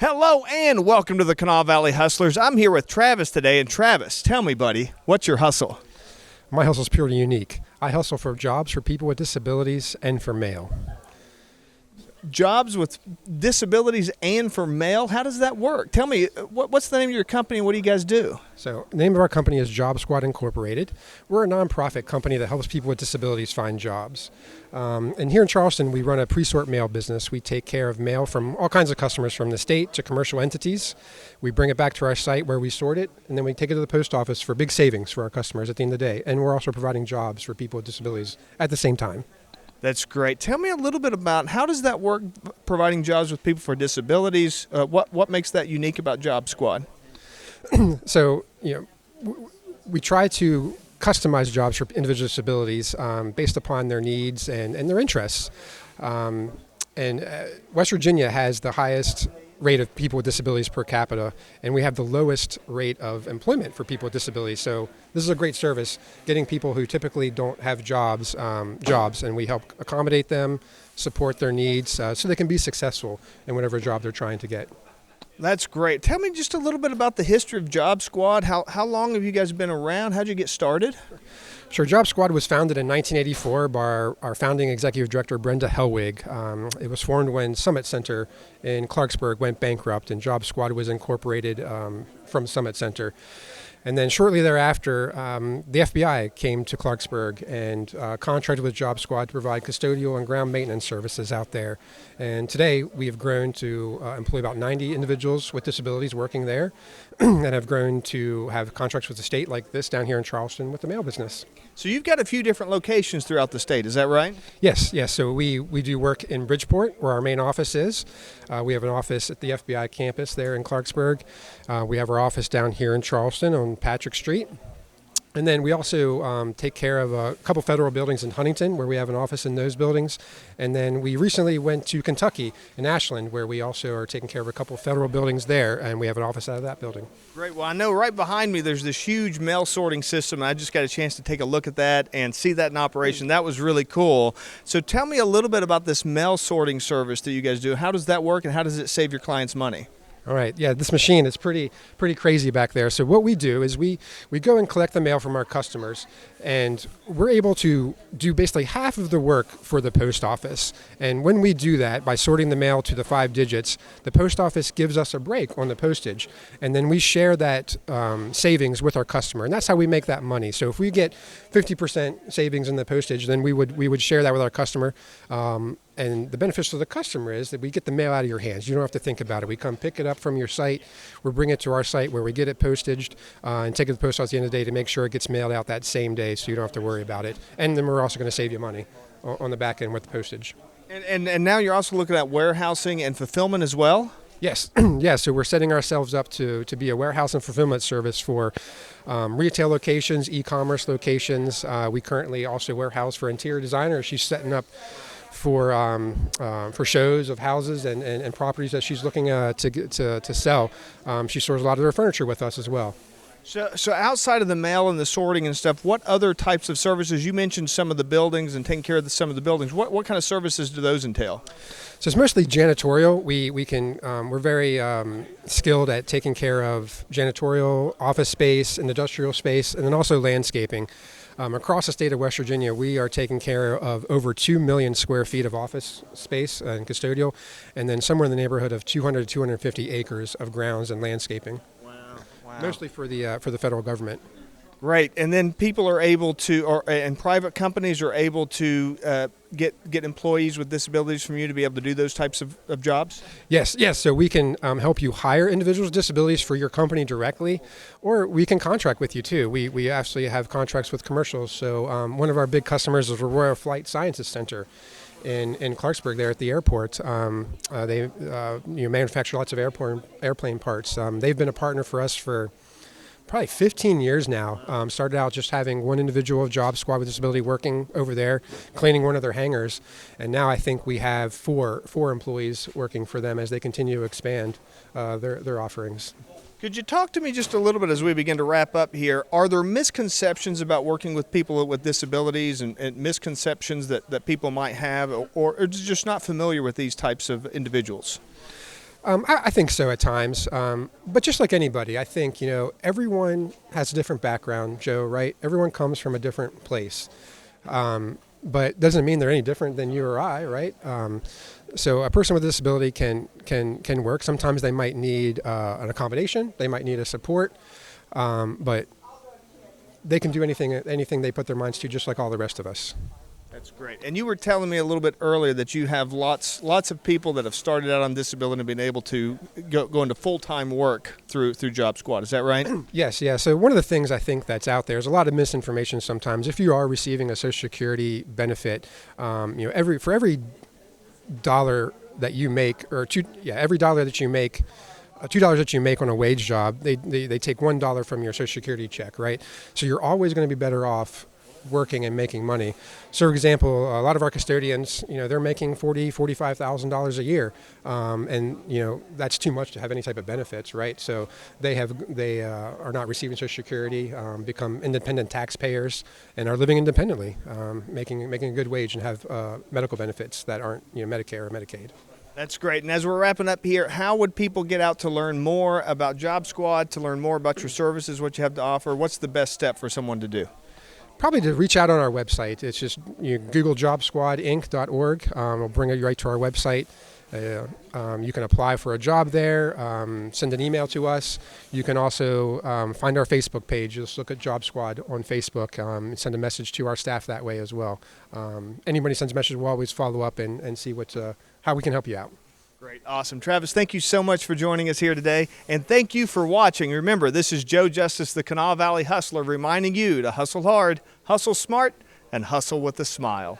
Hello and welcome to the Kanawha Valley Hustlers. I'm here with Travis today. And Travis, tell me, buddy, what's your hustle? My hustle is purely unique. I hustle for jobs for people with disabilities and for mail. Jobs with disabilities and for mail? How does that work? Tell me, what's the name of your company and what do you guys do? So the name of our company is Job Squad Incorporated. We're a nonprofit company that helps people with disabilities find jobs. And here in Charleston, we run a pre-sort mail business. We take care of mail from all kinds of customers, from the state to commercial entities. We bring it back to our site where we sort it, and then we take it to the post office for big savings for our customers at the end of the day. And we're also providing jobs for people with disabilities at the same time. That's great. Tell me a little bit about how does that work, providing jobs with people for disabilities? What makes that unique about Job Squad? So, we try to customize jobs for individual disabilities based upon their needs and their interests. West Virginia has the highest rate of people with disabilities per capita, and we have the lowest rate of employment for people with disabilities. So this is a great service, getting people who typically don't have jobs, and we help accommodate them, support their needs, so they can be successful in whatever job they're trying to get. That's great. Tell me just a little bit about the history of Job Squad. How long have you guys been around? How'd you get started? Sure. Job Squad was founded in 1984 by our founding executive director, Brenda Hellwig. It was formed when Summit Center in Clarksburg went bankrupt, and Job Squad was incorporated from Summit Center. And then shortly thereafter, the FBI came to Clarksburg and contracted with Job Squad to provide custodial and ground maintenance services out there. And today we have grown to employ about 90 individuals with disabilities working there and have grown to have contracts with the state like this down here in Charleston with the mail business. So you've got a few different locations throughout the state, is that right? Yes. So we do work in Bridgeport, where our main office is. We have an office at the FBI campus there in Clarksburg. We have our office down here in Charleston on Patrick Street. And then we also take care of a couple federal buildings in Huntington, where we have an office in those buildings. And then we recently went to Kentucky in Ashland, where we also are taking care of a couple federal buildings there, and we have an office out of that building. Great. Well, I know right behind me there's this huge mail sorting system. I just got a chance to take a look at that and see that in operation. That was really cool. So tell me a little bit about this mail sorting service that you guys do. How does that work, and how does it save your clients money? All right. Yeah, this machine is pretty crazy back there. So what we do is we go and collect the mail from our customers, and we're able to do basically half of the work for the post office. And when we do that, by sorting the mail to the 5 digits, the post office gives us a break on the postage. And then we share that savings with our customer. And that's how we make that money. So if we get 50% savings in the postage, then we would share that with our customer. And the benefit to the customer is that we get the mail out of your hands. You don't have to think about it. We come pick it up from your site. We bring it to our site where we get it postaged and take it to the post office at the end of the day to make sure it gets mailed out that same day, so you don't have to worry about it. And then we're also going to save you money on the back end with the postage. And now you're also looking at warehousing and fulfillment as well? Yes. Yeah, so we're setting ourselves up to be a warehouse and fulfillment service for retail locations, e-commerce locations. We currently also warehouse for interior designers. She's setting up for shows of houses and properties that she's looking to sell. She stores a lot of her furniture with us as well. So outside of the mail and the sorting and stuff, what other types of services? You mentioned some of the buildings and taking care of some of the buildings. What kind of services do those entail? So it's mostly janitorial. We're very skilled at taking care of janitorial, office space, and industrial space, and then also landscaping. Across the state of West Virginia, we are taking care of over 2 million square feet of office space and custodial, and then somewhere in the neighborhood of 200 to 250 acres of grounds and landscaping. Wow. Mostly for the federal government. Right, and then people are able to, and private companies are able to get employees with disabilities from you to be able to do those types of jobs? Yes. So we can help you hire individuals with disabilities for your company directly, or we can contract with you too. We actually have contracts with commercials. So one of our big customers is the Royal Flight Sciences Center in Clarksburg there at the airport. They manufacture lots of airplane parts. They've been a partner for us for probably 15 years now. Started out just having one individual Job Squad with disability working over there, cleaning one of their hangars, and now I think we have four employees working for them as they continue to expand their offerings. Could you talk to me just a little bit as we begin to wrap up here? Are there misconceptions about working with people with disabilities and misconceptions that people might have, or are just not familiar with these types of individuals? I think so at times, but just like anybody, I think everyone has a different background, Joe. Right? Everyone comes from a different place, but doesn't mean they're any different than you or I, right? So a person with a disability can work. Sometimes they might need an accommodation, they might need a support, but they can do anything they put their minds to, just like all the rest of us. That's great. And you were telling me a little bit earlier that you have lots of people that have started out on disability and been able to go into full-time work through Job Squad. Is that right? Yes, yeah. So one of the things I think that's out there is a lot of misinformation sometimes. If you are receiving a Social Security benefit, for every dollar that you make, every dollar that you make, $2 that you make on a wage job, they take $1 from your Social Security check, right? So you're always going to be better off working and making money. So, for example, a lot of our custodians, they're making $45,000 a year, and that's too much to have any type of benefits, right? So they are not receiving Social Security, become independent taxpayers, and are living independently, making a good wage, and have medical benefits that aren't Medicare or Medicaid. That's great. And as we're wrapping up here, how would people get out to learn more about Job Squad, to learn more about your services, what you have to offer? What's the best step for someone to do? Probably to reach out on our website. It's just Google jobsquadinc.org. It'll bring you right to our website. You can apply for a job there, send an email to us. You can also find our Facebook page. Just look at Job Squad on Facebook, and send a message to our staff that way as well. Anybody sends a message, we'll always follow up and see how we can help you out. Great. Awesome. Travis, thank you so much for joining us here today. And thank you for watching. Remember, this is Joe Justice, the Kanawha Valley Hustler, reminding you to hustle hard, hustle smart, and hustle with a smile.